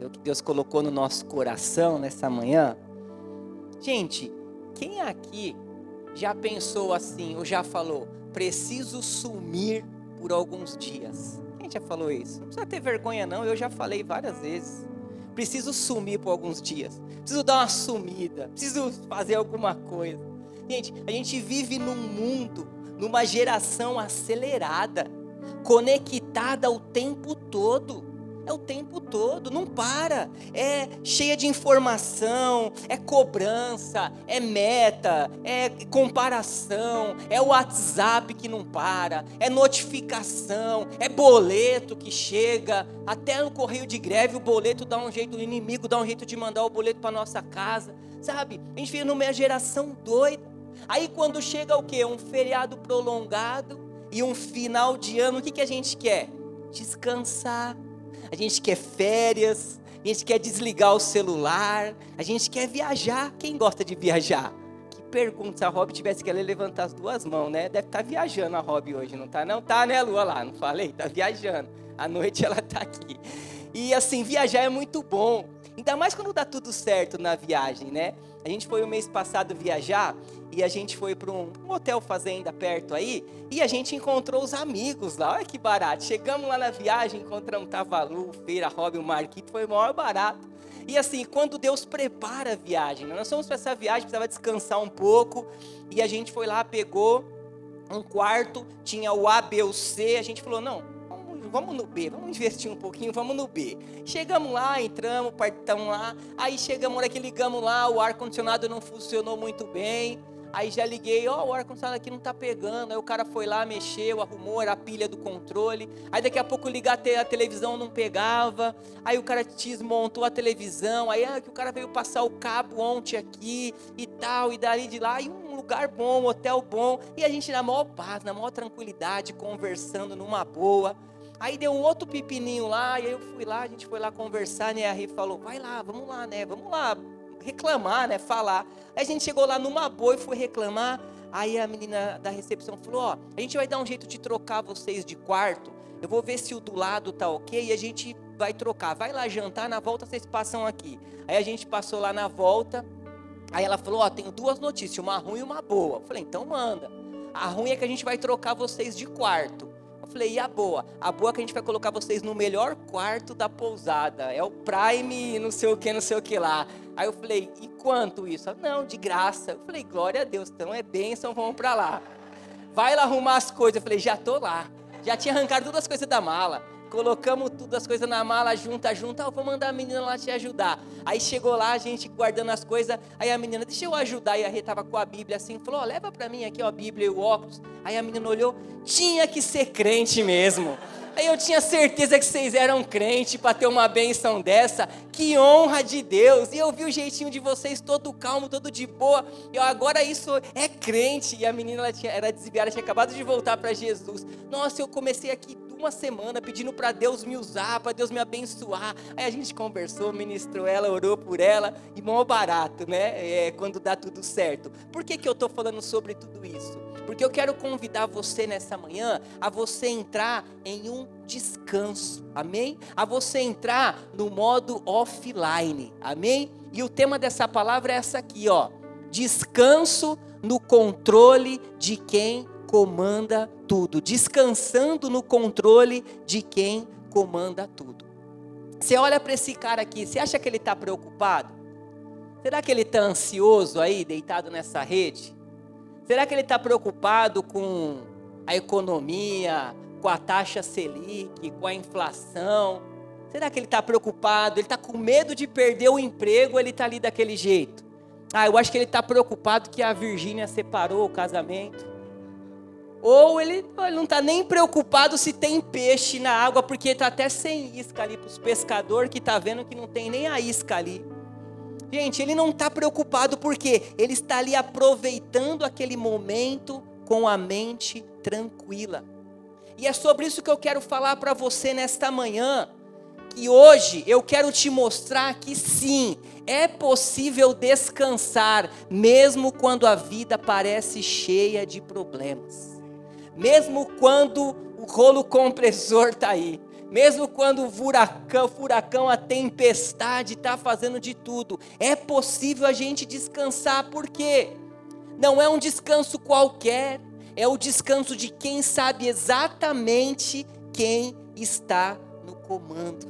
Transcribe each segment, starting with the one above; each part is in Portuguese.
é o que Deus colocou no nosso coração nessa manhã. Gente, quem aqui já pensou assim, ou já falou, preciso sumir por alguns dias? Quem já falou isso? Não precisa ter vergonha não, eu já falei várias vezes. Preciso sumir por alguns dias, preciso dar uma sumida, preciso fazer alguma coisa. Gente, a gente vive num mundo, numa geração acelerada, conectada o tempo todo. É o tempo todo, não para, é cheia de informação, é cobrança, é meta, é comparação, é o WhatsApp que não para, é notificação, é boleto que chega, até no correio de greve o boleto dá um jeito, o inimigo dá um jeito de mandar o boleto para nossa casa, sabe? A gente vive numa geração doida. Aí quando chega o quê? Um feriado prolongado e um final de ano, o que a gente quer? Descansar. A gente quer férias, a gente quer desligar o celular, a gente quer viajar. Quem gosta de viajar? Que pergunta, se a Rob tivesse que ela levantar as duas mãos, né? Deve estar viajando a Rob hoje, não tá? Não tá, né, Lua, lá, não falei? Tá viajando, à noite ela tá aqui. E assim, viajar é muito bom, ainda mais quando dá tudo certo na viagem, né? A gente foi o mês passado viajar e a gente foi para um hotel fazenda perto aí e a gente encontrou os amigos lá, olha que barato. Chegamos lá na viagem, encontramos Tavalu, Feira, Robin, o Marquito, foi o maior barato. E assim, quando Deus prepara a viagem, nós fomos para essa viagem, precisava descansar um pouco e a gente foi lá, pegou um quarto, tinha o A, B, o C, a gente falou, não, vamos no B, vamos investir um pouquinho, vamos no B. Chegamos lá, entramos, partamos lá, aí chegamos, hora que ligamos lá, o ar-condicionado não funcionou muito bem, aí já liguei, o ar-condicionado aqui não tá pegando, aí o cara foi lá, mexeu, arrumou, era a pilha do controle, aí daqui a pouco ligar a televisão não pegava, aí o cara desmontou a televisão, aí que o cara veio passar o cabo ontem aqui e tal, e dali de lá, e um lugar bom, um hotel bom, e a gente na maior paz, na maior tranquilidade, conversando numa boa. Aí deu um outro pepininho lá, e aí eu fui lá, a gente foi lá conversar, né, a Rê falou, vai lá, vamos lá, né, vamos lá, reclamar, né, falar. Aí a gente chegou lá numa boa e foi reclamar, aí a menina da recepção falou, a gente vai dar um jeito de trocar vocês de quarto, eu vou ver se o do lado tá ok, e a gente vai trocar, vai lá jantar, na volta vocês passam aqui. Aí a gente passou lá na volta, aí ela falou, tenho duas notícias, uma ruim e uma boa. Eu falei, então manda. A ruim é que a gente vai trocar vocês de quarto. Eu falei, e a boa? A boa é que a gente vai colocar vocês no melhor quarto da pousada. É o Prime, não sei o que lá. Aí eu falei, e quanto isso? Ela, não, de graça. Eu falei, glória a Deus, então é bênção, vamos pra lá. Vai lá arrumar as coisas. Eu falei, já tô lá. Já tinha arrancado todas as coisas da mala. Colocamos tudo, as coisas na mala, junta. Vou mandar a menina lá te ajudar. Aí chegou lá, a gente guardando as coisas. Aí a menina, deixa eu ajudar. E a Rê tava com a Bíblia assim, falou, leva pra mim aqui, a Bíblia e o óculos. Aí a menina olhou, tinha que ser crente mesmo. Aí eu tinha certeza que vocês eram crente para ter uma bênção dessa. Que honra de Deus. E eu vi o jeitinho de vocês todo calmo, todo de boa. E agora isso é crente. E a menina era desviada, tinha acabado de voltar para Jesus. Nossa, eu comecei aqui uma semana pedindo para Deus me usar, para Deus me abençoar. Aí a gente conversou, ministrou ela, orou por ela. E mó barato, né? Quando dá tudo certo. Por que eu estou falando sobre tudo isso? Porque eu quero convidar você nessa manhã a você entrar em um descanso, amém? A você entrar no modo offline, amém? E o tema dessa palavra é essa aqui, descanso no controle de quem comanda tudo, descansando no controle de quem comanda tudo. Você olha para esse cara aqui, você acha que ele está preocupado? Será que ele está ansioso aí, deitado nessa rede? Será que ele está preocupado com a economia, com a taxa Selic, com a inflação? Será que ele está preocupado? Ele está com medo de perder o emprego ou ele está ali daquele jeito? Eu acho que ele está preocupado que a Virgínia separou o casamento. Ou ele não está nem preocupado se tem peixe na água, porque está até sem isca ali para os pescadores que está vendo que não tem nem a isca ali. Gente, ele não está preocupado porque ele está ali aproveitando aquele momento com a mente tranquila. E é sobre isso que eu quero falar para você nesta manhã, que hoje eu quero te mostrar que sim, é possível descansar, mesmo quando a vida parece cheia de problemas. Mesmo quando o rolo compressor está aí. Mesmo quando o furacão, a tempestade está fazendo de tudo, é possível a gente descansar. Por quê? Não é um descanso qualquer, é o descanso de quem sabe exatamente quem está no comando.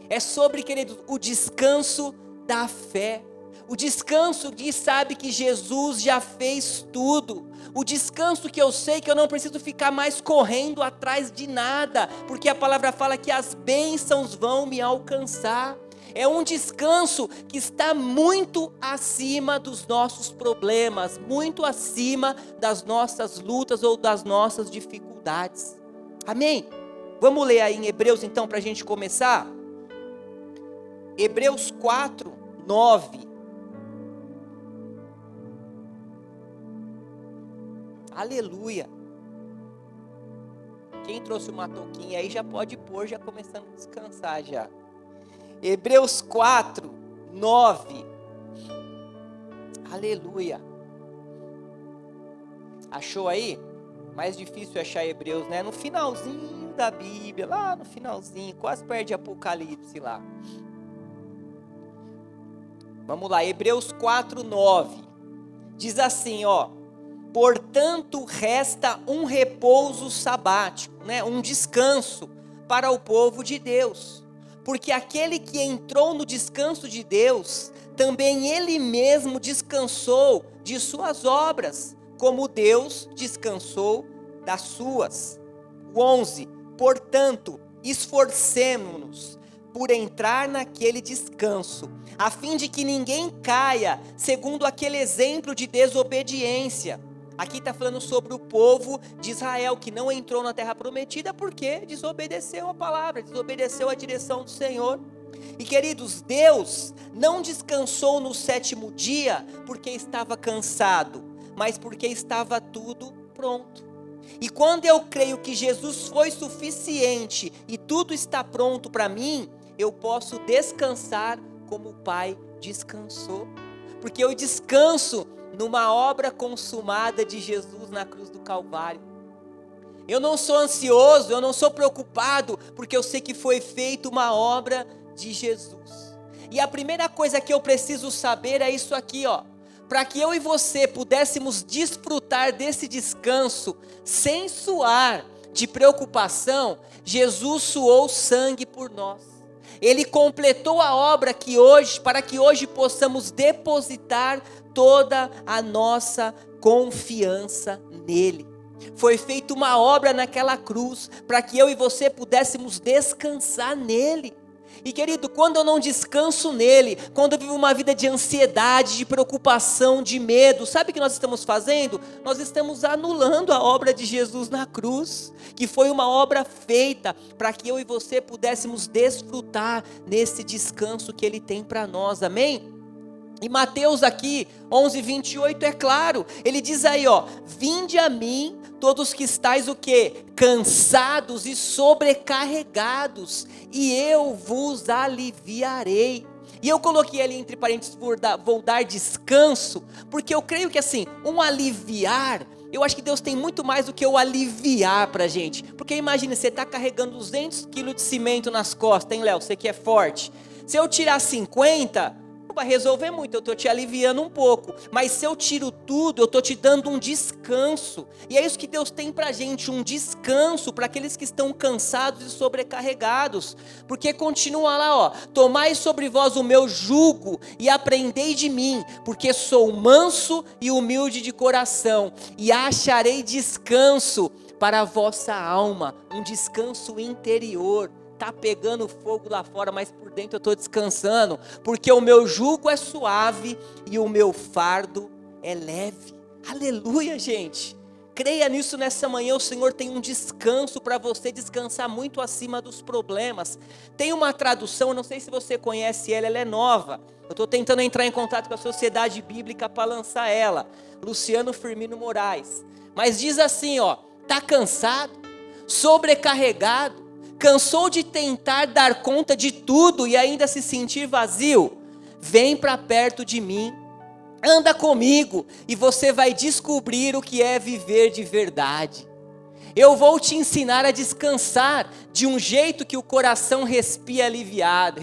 É sobre, queridos, o descanso da fé. O descanso que sabe que Jesus já fez tudo. O descanso que eu sei que eu não preciso ficar mais correndo atrás de nada, porque a palavra fala que as bênçãos vão me alcançar. É um descanso que está muito acima dos nossos problemas, muito acima das nossas lutas ou das nossas dificuldades. Amém? Vamos ler aí em Hebreus então para a gente começar? Hebreus 4, 9. Aleluia. Quem trouxe uma touquinha aí já pode pôr, já começando a descansar já. Hebreus 4, 9. Aleluia. Achou aí? Mais difícil achar Hebreus, né? No finalzinho da Bíblia, lá no finalzinho, quase perto de Apocalipse lá. Vamos lá, Hebreus 4, 9. Diz assim, ó. Portanto, resta um repouso sabático, né? Um descanso para o povo de Deus. Porque aquele que entrou no descanso de Deus, também ele mesmo descansou de suas obras, como Deus descansou das suas. 11. Portanto, esforcemo-nos por entrar naquele descanso, a fim de que ninguém caia segundo aquele exemplo de desobediência. Aqui está falando sobre o povo de Israel que não entrou na terra prometida porque desobedeceu a palavra, desobedeceu a direção do Senhor. E queridos, Deus não descansou no sétimo dia porque estava cansado, mas porque estava tudo pronto. E quando eu creio que Jesus foi suficiente e tudo está pronto para mim, eu posso descansar como o Pai descansou. Porque eu descanso numa obra consumada de Jesus na cruz do Calvário. Eu não sou ansioso, eu não sou preocupado, porque eu sei que foi feita uma obra de Jesus. E a primeira coisa que eu preciso saber é isso aqui, ó. Para que eu e você pudéssemos desfrutar desse descanso sem suar de preocupação, Jesus suou sangue por nós. Ele completou a obra para que hoje possamos depositar toda a nossa confiança nele. Foi feita uma obra naquela cruz para que eu e você pudéssemos descansar nele. E querido, quando eu não descanso nele, quando eu vivo uma vida de ansiedade, de preocupação, de medo, sabe o que nós estamos fazendo? Nós estamos anulando a obra de Jesus na cruz, que foi uma obra feita para que eu e você pudéssemos desfrutar nesse descanso que ele tem para nós, amém? E Mateus aqui, 11:28 é claro, ele diz aí, ó, vinde a mim, todos que estáis o quê? Cansados e sobrecarregados, e eu vos aliviarei. E eu coloquei ali entre parênteses, vou dar descanso, porque eu creio que assim, um aliviar, eu acho que Deus tem muito mais do que o aliviar pra gente. Porque imagine, você está carregando 200 quilos de cimento nas costas, hein, Léo? Você que é forte. Se eu tirar 50... não vai resolver muito, eu estou te aliviando um pouco, mas se eu tiro tudo, eu estou te dando um descanso, e é isso que Deus tem para a gente, um descanso para aqueles que estão cansados e sobrecarregados, porque continua lá, ó, tomai sobre vós o meu jugo e aprendei de mim, porque sou manso e humilde de coração, e acharei descanso para a vossa alma, um descanso interior. Está pegando fogo lá fora, mas por dentro eu estou descansando, porque o meu jugo é suave e o meu fardo é leve. Aleluia, gente. Creia nisso nessa manhã, o Senhor tem um descanso para você descansar muito acima dos problemas. Tem uma tradução, eu não sei se você conhece ela é nova. Eu estou tentando entrar em contato com a Sociedade Bíblica para lançar ela. Luciano Firmino Moraes. Mas diz assim, ó, está cansado, sobrecarregado, cansou de tentar dar conta de tudo e ainda se sentir vazio? Vem para perto de mim, anda comigo e você vai descobrir o que é viver de verdade. Eu vou te ensinar a descansar de um jeito que o coração respira aliviado,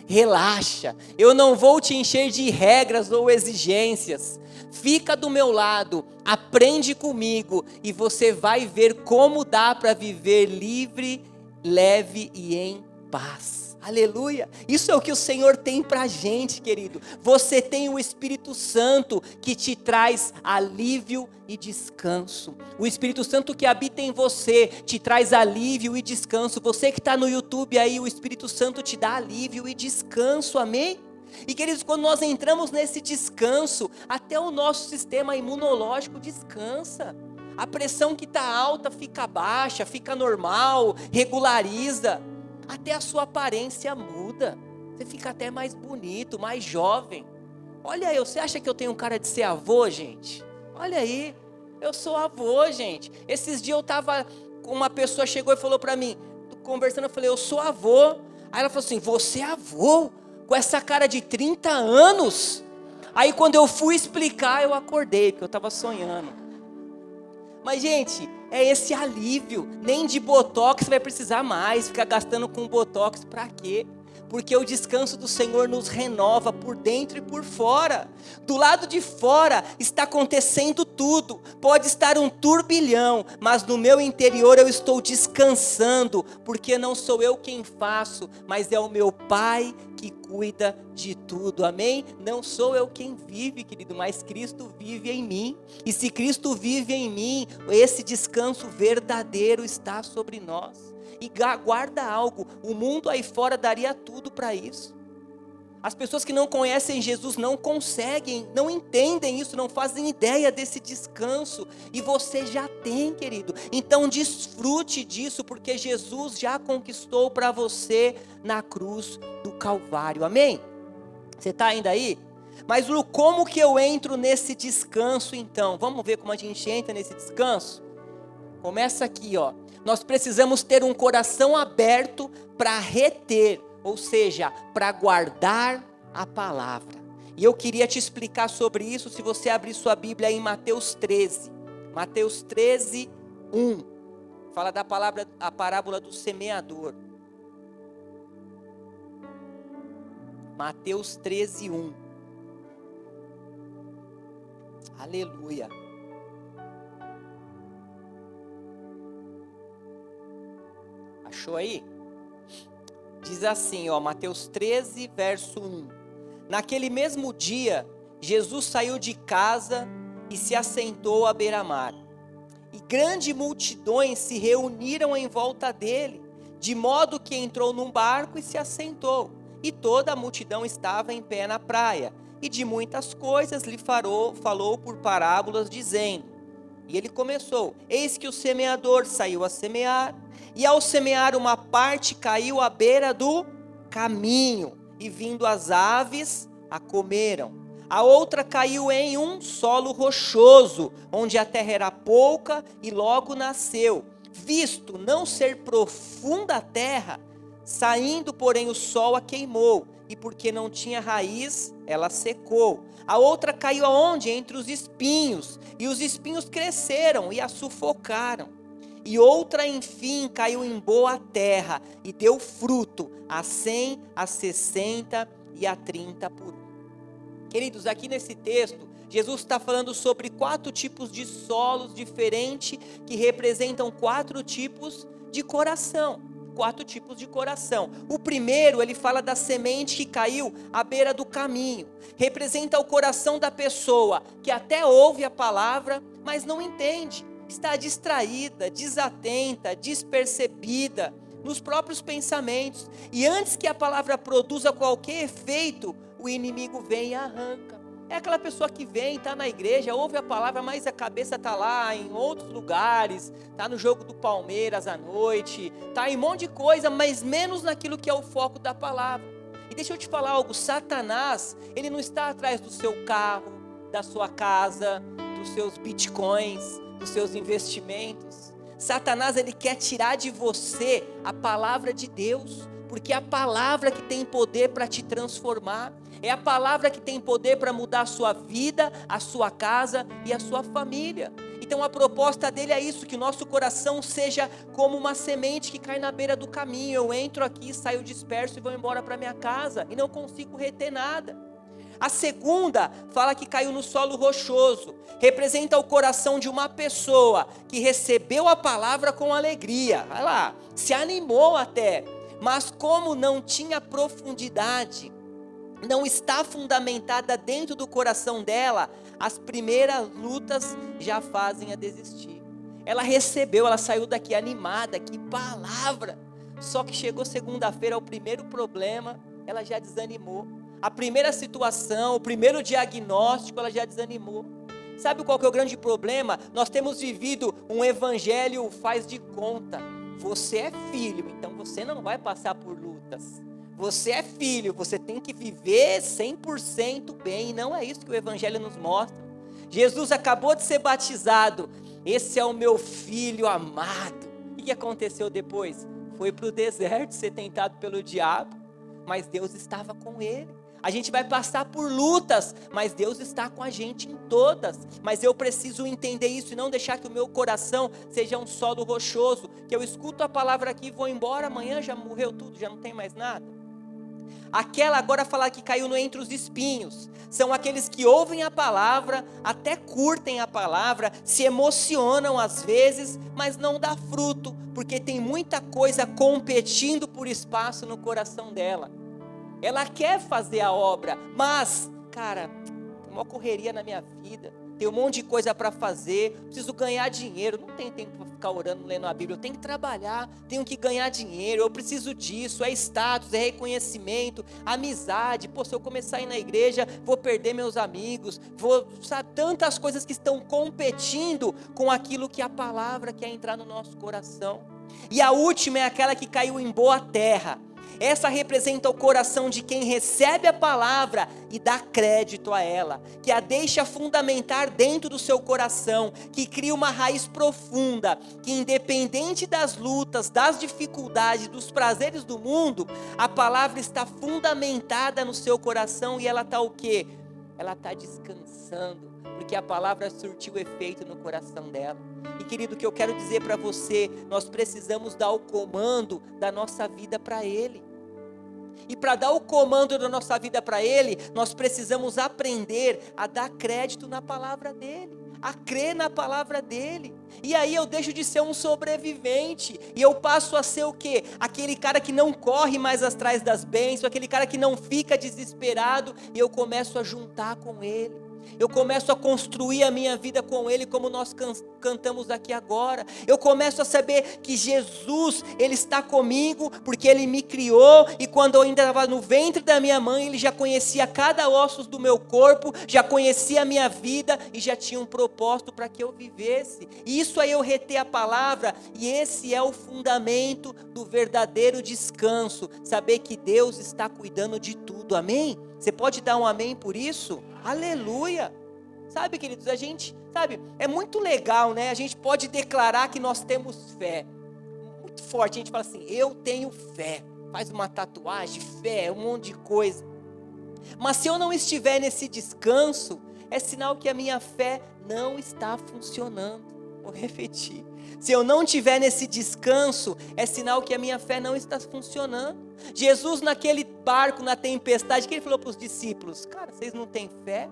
relaxa. Eu não vou te encher de regras ou exigências. Fica do meu lado, aprende comigo e você vai ver como dá para viver livre, leve e em paz. Aleluia, isso é o que o Senhor tem para a gente, querido. Você tem o Espírito Santo que te traz alívio e descanso. O Espírito Santo que habita em você te traz alívio e descanso. Você que está no YouTube aí, o Espírito Santo te dá alívio e descanso, amém? E queridos, quando nós entramos nesse descanso, até o nosso sistema imunológico descansa. A pressão que está alta fica baixa, fica normal, regulariza. Até a sua aparência muda. Você fica até mais bonito, mais jovem. Olha aí, você acha que eu tenho cara de ser avô, gente? Olha aí, eu sou avô, gente. Esses dias eu estava, uma pessoa chegou e falou para mim, conversando, eu falei, eu sou avô. Aí ela falou assim, você é avô? Com essa cara de 30 anos? Aí quando eu fui explicar, eu acordei, porque eu estava sonhando. Mas gente, é esse alívio, nem de botox você vai precisar mais, ficar gastando com botox para quê? Porque o descanso do Senhor nos renova por dentro e por fora. Do lado de fora está acontecendo tudo, pode estar um turbilhão, mas no meu interior eu estou descansando, porque não sou eu quem faço, mas é o meu Pai que cuida de tudo, amém? Não sou eu quem vive, querido, mas Cristo vive em mim, e se Cristo vive em mim, esse descanso verdadeiro está sobre nós. E guarda algo, o mundo aí fora daria tudo para isso. As pessoas que não conhecem Jesus não conseguem, não entendem isso, não fazem ideia desse descanso. E você já tem, querido. Então desfrute disso, porque Jesus já conquistou para você na cruz do Calvário. Amém? Você está ainda aí? Mas Lu, como que eu entro nesse descanso então? Vamos ver como a gente entra nesse descanso? Começa aqui, ó. Nós precisamos ter um coração aberto para reter, ou seja, para guardar a palavra. E eu queria te explicar sobre isso, se você abrir sua Bíblia em Mateus 13. Mateus 13, 1. Fala da a parábola do semeador. Mateus 13, 1. Aleluia. Achou aí? Diz assim, ó, Mateus 13, verso 1. Naquele mesmo dia, Jesus saiu de casa e se assentou à beira-mar. E grandes multidões se reuniram em volta dele, de modo que entrou num barco e se assentou. E toda a multidão estava em pé na praia. E de muitas coisas lhe falou por parábolas, dizendo... E ele começou, eis que o semeador saiu a semear, e ao semear uma parte caiu à beira do caminho, e vindo as aves a comeram. A outra caiu em um solo rochoso, onde a terra era pouca, e logo nasceu. Visto não ser profunda a terra, saindo porém o sol a queimou, e porque não tinha raiz, ela secou. A outra caiu aonde? Entre os espinhos, e os espinhos cresceram e a sufocaram. E outra, enfim, caiu em boa terra, e deu fruto, a 100, a 60 e a 30 por um. Queridos, aqui nesse texto, Jesus está falando sobre 4 tipos de solos diferentes, que representam 4 tipos de coração. 4 tipos de coração. O primeiro, ele fala da semente que caiu à beira do caminho. Representa o coração da pessoa que até ouve a palavra, mas não entende. Está distraída, desatenta, despercebida nos próprios pensamentos. E antes que a palavra produza qualquer efeito, o inimigo vem e arranca. É aquela pessoa que vem, está na igreja, ouve a palavra, mas a cabeça está lá em outros lugares, está no jogo do Palmeiras à noite, está em um monte de coisa, mas menos naquilo que é o foco da palavra. E deixa eu te falar algo, Satanás, ele não está atrás do seu carro, da sua casa, dos seus bitcoins, dos seus investimentos. Satanás, ele quer tirar de você a palavra de Deus, porque é a palavra que tem poder para te transformar. É a palavra que tem poder para mudar a sua vida, a sua casa e a sua família. E Então a proposta dele é isso, que o nosso coração seja como uma semente que cai na beira do caminho. Eu entro aqui, saio disperso e vou embora para minha casa e não consigo reter nada. A segunda fala que caiu no solo rochoso, representa o coração de uma pessoa que recebeu a palavra com alegria, vai lá, se animou até, mas como não tinha profundidade, não está fundamentada dentro do coração dela, as primeiras lutas já fazem a desistir. Ela recebeu, ela saiu daqui animada, que palavra, só que chegou segunda-feira, o primeiro problema, ela já desanimou. A primeira situação, o primeiro diagnóstico, ela já desanimou. Sabe qual que é o grande problema? Nós temos vivido um evangelho faz de conta. Você é filho, então você não vai passar por lutas. Você é filho, você tem que viver 100% bem. E não é isso que o evangelho nos mostra. Jesus acabou de ser batizado. Esse é o meu filho amado. E o que aconteceu depois? Foi para o deserto ser tentado pelo diabo. Mas Deus estava com ele. A gente vai passar por lutas, mas Deus está com a gente em todas. Mas eu preciso entender isso e não deixar que o meu coração seja um solo rochoso, que eu escuto a palavra aqui e vou embora, amanhã já morreu tudo, já não tem mais nada. Aquela agora fala que caiu entre os espinhos, são aqueles que ouvem a palavra, até curtem a palavra, se emocionam às vezes, mas não dá fruto, porque tem muita coisa competindo por espaço no coração dela. Ela quer fazer a obra, mas, cara, tem uma correria na minha vida, tem um monte de coisa para fazer, preciso ganhar dinheiro, não tenho tempo para ficar orando, lendo a Bíblia, eu tenho que trabalhar, tenho que ganhar dinheiro, eu preciso disso, é status, é reconhecimento, amizade, se eu começar a ir na igreja, vou perder meus amigos, sabe, tantas coisas que estão competindo com aquilo que a palavra quer entrar no nosso coração. E a última é aquela que caiu em boa terra. Essa representa o coração de quem recebe a palavra e dá crédito a ela, que a deixa fundamentar dentro do seu coração, que cria uma raiz profunda, que independente das lutas, das dificuldades, dos prazeres do mundo, a palavra está fundamentada no seu coração e ela está o quê? Ela está descansando, porque a palavra surtiu efeito no coração dela. E querido, o que eu quero dizer para você, nós precisamos dar o comando da nossa vida para Ele. E para dar o comando da nossa vida para Ele, nós precisamos aprender a dar crédito na palavra dEle, a crer na palavra dEle. E aí eu deixo de ser um sobrevivente, e eu passo a ser o quê? Aquele cara que não corre mais atrás das bênçãos, aquele cara que não fica desesperado, e eu começo a juntar com Ele. Eu começo a construir a minha vida com Ele, como nós cantamos aqui agora. Eu começo a saber que Jesus, Ele está comigo, porque Ele me criou, e quando eu ainda estava no ventre da minha mãe, Ele já conhecia cada osso do meu corpo, já conhecia a minha vida, e já tinha um propósito para que eu vivesse. E isso aí eu reter a palavra, e esse é o fundamento do verdadeiro descanso, saber que Deus está cuidando de tudo, amém? Você pode dar um amém por isso? Aleluia! Sabe, queridos, a gente, é muito legal, né? A gente pode declarar que nós temos fé. Muito forte, a gente fala assim, eu tenho fé. Faz uma tatuagem, fé, um monte de coisa. Mas se eu não estiver nesse descanso, é sinal que a minha fé não está funcionando. Vou repetir. Se eu não estiver nesse descanso, é sinal que a minha fé não está funcionando. Jesus naquele barco, na tempestade, que Ele falou para os discípulos, cara, vocês não têm fé?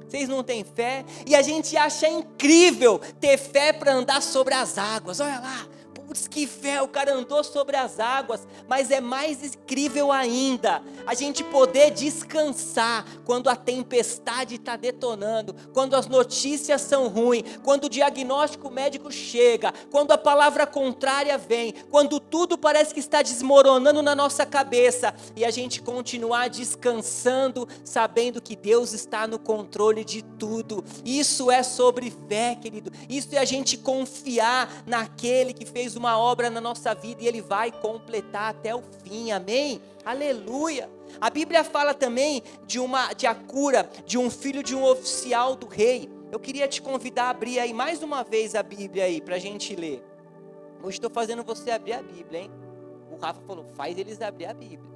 Vocês não têm fé? E a gente acha incrível ter fé para andar sobre as águas, olha lá. Putz, que fé, o cara andou sobre as águas, mas é mais incrível ainda, a gente poder descansar quando a tempestade está detonando, quando as notícias são ruins, quando o diagnóstico médico chega, quando a palavra contrária vem, quando tudo parece que está desmoronando na nossa cabeça, e a gente continuar descansando, sabendo que Deus está no controle de tudo. Isso é sobre fé, querido, isso é a gente confiar naquele que fez uma obra na nossa vida e Ele vai completar até o fim, amém? Aleluia! A Bíblia fala também de a cura de um filho de um oficial do rei. Eu queria te convidar a abrir aí mais uma vez a Bíblia aí, para a gente ler. Hoje estou fazendo você abrir a Bíblia, hein? O Rafa falou, faz eles abrir a Bíblia.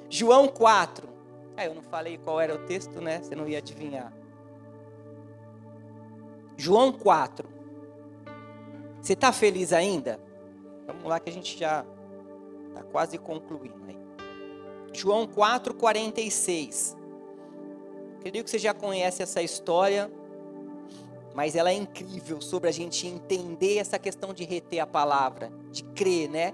João 4. Eu não falei qual era o texto, né? Você não ia adivinhar. João 4. Você está feliz ainda? Vamos lá que a gente já está quase concluindo aí. João 4, 46. Creio que você já conhece essa história, mas ela é incrível sobre a gente entender essa questão de reter a palavra, de crer, né?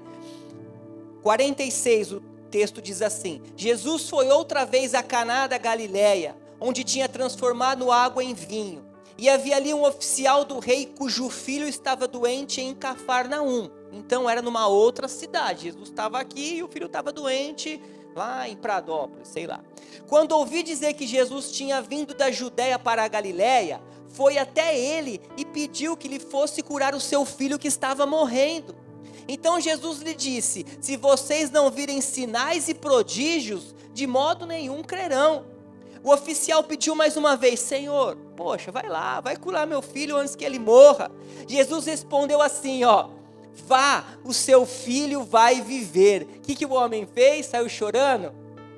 46, o texto diz assim: Jesus foi outra vez a Caná da Galileia, onde tinha transformado água em vinho. E havia ali um oficial do rei cujo filho estava doente em Cafarnaum. Então era numa outra cidade. Jesus estava aqui e o filho estava doente lá em Pradópolis, sei lá. Quando ouvi dizer que Jesus tinha vindo da Judéia para a Galileia, foi até ele e pediu que lhe fosse curar o seu filho que estava morrendo. Então Jesus lhe disse: se vocês não virem sinais e prodígios, de modo nenhum crerão. O oficial pediu mais uma vez: Senhor, poxa, vai lá, vai curar meu filho antes que ele morra. Jesus respondeu assim, vá, o seu filho vai viver. O que o homem fez? Saiu chorando?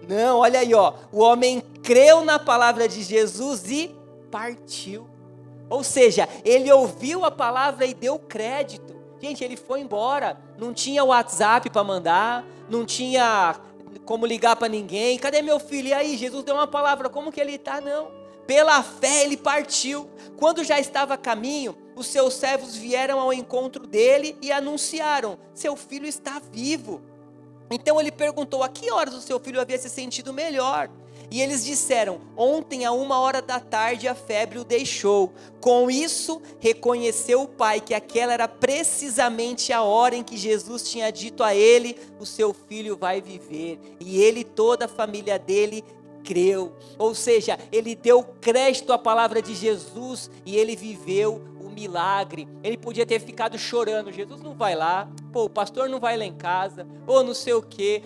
Não, olha aí, o homem creu na palavra de Jesus e partiu. Ou seja, ele ouviu a palavra e deu crédito. Gente, ele foi embora, não tinha WhatsApp para mandar, não tinha como ligar para ninguém. Cadê meu filho? E aí, Jesus deu uma palavra, como que ele está? Não, pela fé ele partiu. Quando já estava a caminho, os seus servos vieram ao encontro dele e anunciaram: seu filho está vivo. Então ele perguntou: a que horas o seu filho havia se sentido melhor? E eles disseram: ontem a 13h a febre o deixou. Com isso reconheceu o pai que aquela era precisamente a hora em que Jesus tinha dito a ele: o seu filho vai viver. E ele e toda a família dele creu. Ou seja, ele deu crédito à palavra de Jesus e ele viveu o milagre. Ele podia ter ficado chorando: Jesus não vai lá, o pastor não vai lá em casa, ou não sei o que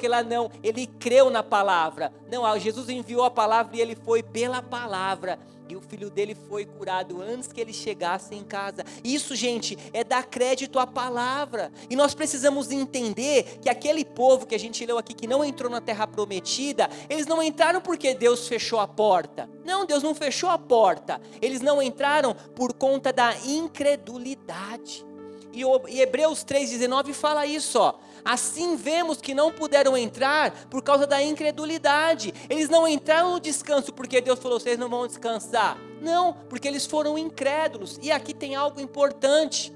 lá. Não, ele creu na palavra. Não, Jesus enviou a palavra e ele foi pela palavra. E o filho dele foi curado antes que ele chegasse em casa. Isso, gente, é dar crédito à palavra. E nós precisamos entender que aquele povo que a gente leu aqui, que não entrou na terra prometida, eles não entraram porque Deus fechou a porta. Não, Deus não fechou a porta. Eles não entraram por conta da incredulidade. E Hebreus 3,19 fala isso, assim vemos que não puderam entrar por causa da incredulidade. Eles não entraram no descanso porque Deus falou: vocês não vão descansar. Não, porque eles foram incrédulos. E aqui tem algo importante.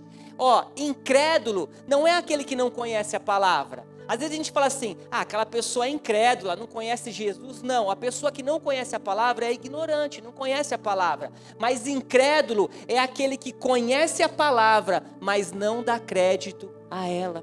Incrédulo não é aquele que não conhece a palavra. Às vezes a gente fala assim: aquela pessoa é incrédula, não conhece Jesus. Não, a pessoa que não conhece a palavra é ignorante, não conhece a palavra. Mas incrédulo é aquele que conhece a palavra, mas não dá crédito a ela.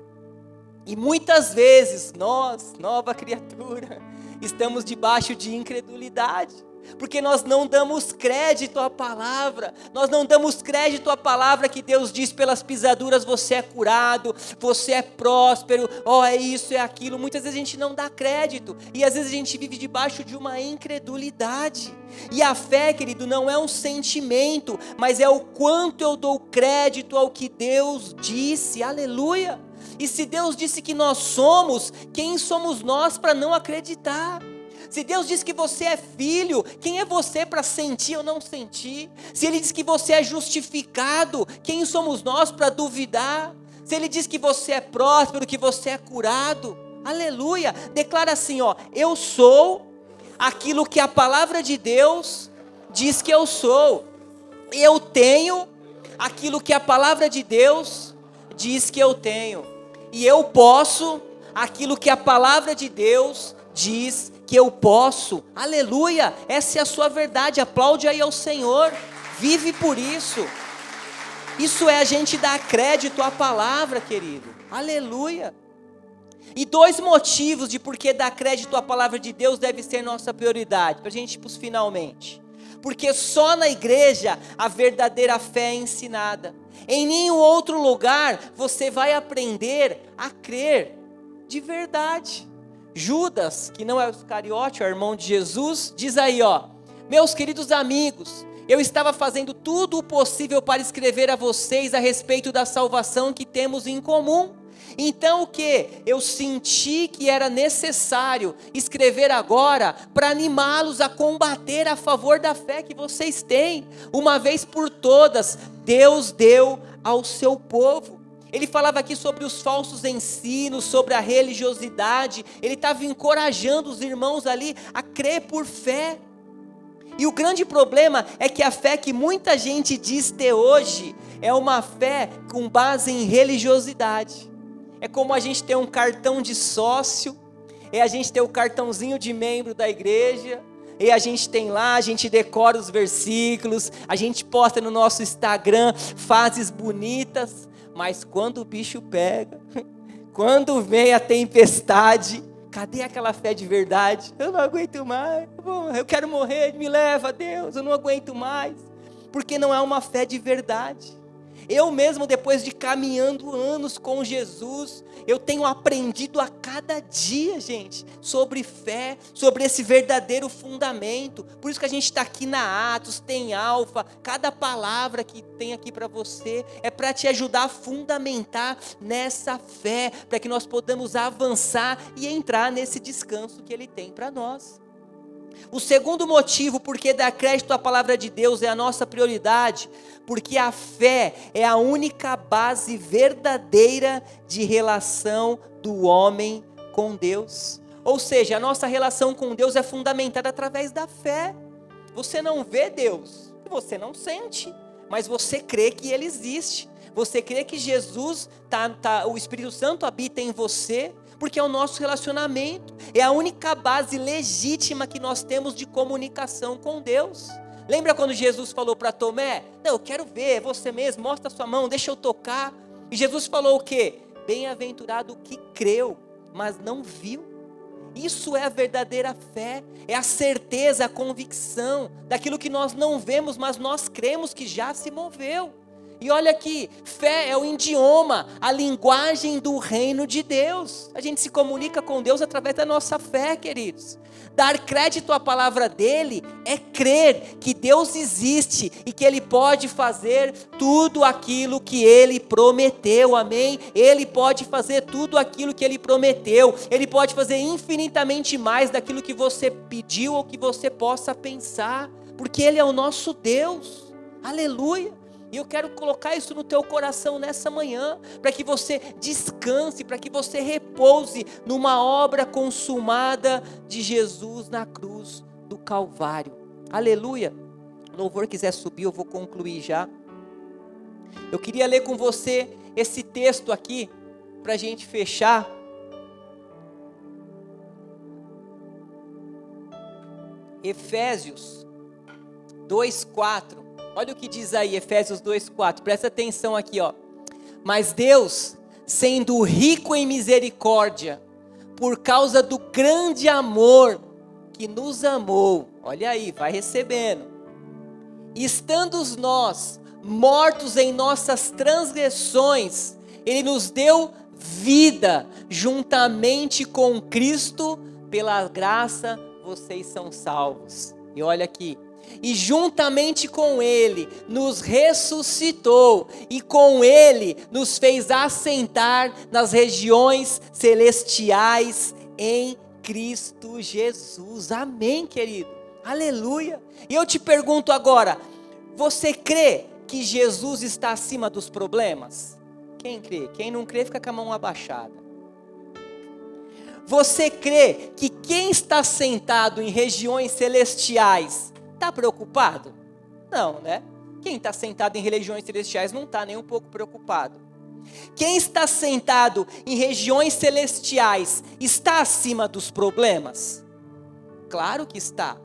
E muitas vezes nós, nova criatura, estamos debaixo de incredulidade. Porque nós não damos crédito à palavra. Nós não damos crédito à palavra que Deus diz: pelas pisaduras você é curado, você é próspero, é isso, é aquilo. Muitas vezes a gente não dá crédito. E às vezes a gente vive debaixo de uma incredulidade. E a fé, querido, não é um sentimento, mas é o quanto eu dou crédito ao que Deus disse. Aleluia! E se Deus disse que nós somos, quem somos nós para não acreditar? Se Deus diz que você é filho, quem é você para sentir ou não sentir? Se Ele diz que você é justificado, quem somos nós para duvidar? Se Ele diz que você é próspero, que você é curado, aleluia, declara assim, eu sou aquilo que a palavra de Deus diz que eu sou. Eu tenho aquilo que a palavra de Deus diz que eu tenho. E eu posso aquilo que a palavra de Deus diz que eu posso. Aleluia, essa é a sua verdade. Aplaude aí ao Senhor, vive por isso. Isso é a gente dar crédito à palavra, querido. Aleluia. E 2 motivos de por que dar crédito à palavra de Deus deve ser nossa prioridade, para a gente ir para os finalmente. Porque só na igreja a verdadeira fé é ensinada. Em nenhum outro lugar você vai aprender a crer de verdade. Judas, que não é o Iscariote, é o irmão de Jesus, diz aí, meus queridos amigos, eu estava fazendo tudo o possível para escrever a vocês a respeito da salvação que temos em comum. Então o que? Eu senti que era necessário escrever agora para animá-los a combater a favor da fé que vocês têm. Uma vez por todas, Deus deu ao seu povo. Ele falava aqui sobre os falsos ensinos, sobre a religiosidade. Ele estava encorajando os irmãos ali a crer por fé. E o grande problema é que a fé que muita gente diz ter hoje é uma fé com base em religiosidade. É como a gente ter um cartão de sócio, a gente ter o cartãozinho de membro da igreja, e a gente tem lá, a gente decora os versículos, a gente posta no nosso Instagram frases bonitas, mas quando o bicho pega, quando vem a tempestade, cadê aquela fé de verdade? Eu não aguento mais, eu quero morrer, me leva Deus, eu não aguento mais, porque não é uma fé de verdade. Eu mesmo, depois de caminhando anos com Jesus, eu tenho aprendido a cada dia, gente, sobre fé, sobre esse verdadeiro fundamento. Por isso que a gente está aqui na Atos, tem Alfa, cada palavra que tem aqui para você é para te ajudar a fundamentar nessa fé, para que nós podamos avançar e entrar nesse descanso que Ele tem para nós. O segundo motivo porque dar crédito à palavra de Deus é a nossa prioridade, porque a fé é a única base verdadeira de relação do homem com Deus. Ou seja, a nossa relação com Deus é fundamentada através da fé. Você não vê Deus, você não sente, mas você crê que Ele existe. Você crê que Jesus, o Espírito Santo habita em você, porque é o nosso relacionamento, é a única base legítima que nós temos de comunicação com Deus. Lembra quando Jesus falou para Tomé? Não, eu quero ver, é você mesmo, mostra a sua mão, deixa eu tocar. E Jesus falou o quê? Bem-aventurado o que creu, mas não viu. Isso é a verdadeira fé, é a certeza, a convicção daquilo que nós não vemos, mas nós cremos que já se moveu. E olha aqui, fé é o idioma, a linguagem do reino de Deus. A gente se comunica com Deus através da nossa fé, queridos. Dar crédito à palavra dele é crer que Deus existe e que Ele pode fazer tudo aquilo que Ele prometeu, amém? Ele pode fazer tudo aquilo que Ele prometeu. Ele pode fazer infinitamente mais daquilo que você pediu ou que você possa pensar, porque Ele é o nosso Deus, aleluia. E eu quero colocar isso no teu coração nessa manhã, para que você descanse, para que você repouse numa obra consumada de Jesus na cruz do Calvário. Aleluia. O louvor quiser subir, eu vou concluir já. Eu queria ler com você esse texto aqui, para a gente fechar. Efésios 2:4. Olha o que diz aí, Efésios 2:4, presta atenção aqui, ó. Mas Deus, sendo rico em misericórdia, por causa do grande amor que nos amou, olha aí, vai recebendo, estando nós mortos em nossas transgressões, Ele nos deu vida, juntamente com Cristo, pela graça vocês são salvos. E olha aqui, e juntamente com Ele nos ressuscitou, e com Ele nos fez assentar nas regiões celestiais em Cristo Jesus. Amém, querido? Aleluia. E eu te pergunto agora, você crê que Jesus está acima dos problemas? Quem crê? Quem não crê fica com a mão abaixada. Você crê que quem está sentado em regiões celestiais está preocupado? Não, né? Quem está sentado em regiões celestiais não está nem um pouco preocupado. Quem está sentado em regiões celestiais está acima dos problemas? Claro que está.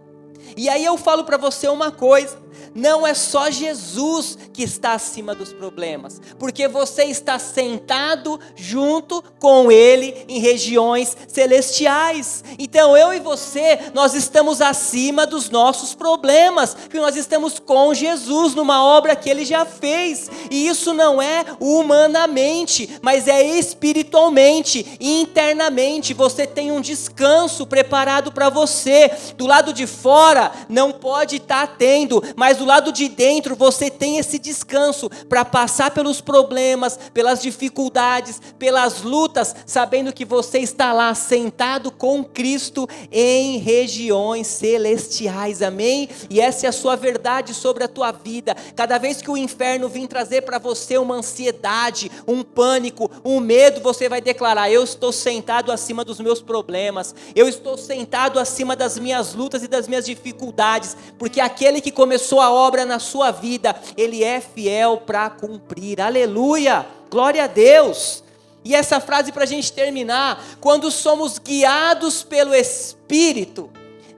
E aí eu falo para você uma coisa, não é só Jesus que está acima dos problemas, porque você está sentado junto com Ele em regiões celestiais. Então eu e você, nós estamos acima dos nossos problemas, porque nós estamos com Jesus numa obra que Ele já fez, e isso não é humanamente, mas é espiritualmente, internamente. Você tem um descanso preparado para você, do lado de fora fora não pode estar tendo, mas do lado de dentro você tem esse descanso para passar pelos problemas, pelas dificuldades, pelas lutas, sabendo que você está lá sentado com Cristo em regiões celestiais, amém? E essa é a sua verdade sobre a tua vida. Cada vez que o inferno vir trazer para você uma ansiedade, um pânico, um medo, você vai declarar: eu estou sentado acima dos meus problemas, eu estou sentado acima das minhas lutas e das minhas dificuldades, porque aquele que começou a obra na sua vida, ele é fiel para cumprir, aleluia, glória a Deus. E essa frase para a gente terminar: quando somos guiados pelo Espírito,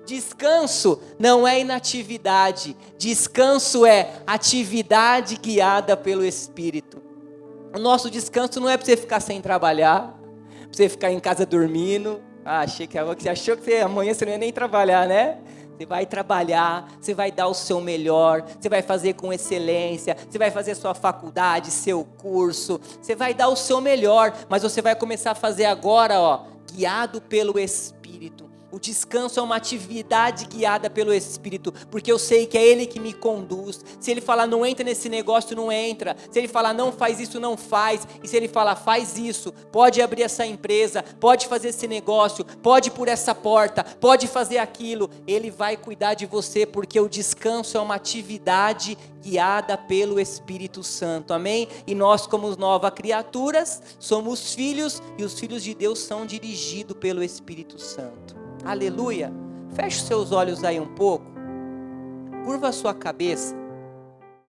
descanso não é inatividade, descanso é atividade guiada pelo Espírito. O nosso descanso não é para você ficar sem trabalhar, para você ficar em casa dormindo. Você achou que amanhã você não ia nem trabalhar, né? Você vai trabalhar, você vai dar o seu melhor, você vai fazer com excelência, você vai fazer sua faculdade, seu curso, você vai dar o seu melhor, mas você vai começar a fazer agora, guiado pelo Espírito. O descanso é uma atividade guiada pelo Espírito, porque eu sei que é Ele que me conduz. Se Ele falar não entra nesse negócio, não entra. Se Ele falar não faz isso, não faz. E se Ele falar faz isso, pode abrir essa empresa, pode fazer esse negócio, pode ir por essa porta, pode fazer aquilo, Ele vai cuidar de você, porque o descanso é uma atividade guiada pelo Espírito Santo, amém? E nós, como novas criaturas, somos filhos, e os filhos de Deus são dirigidos pelo Espírito Santo. Aleluia. Feche os seus olhos aí um pouco, curva a sua cabeça.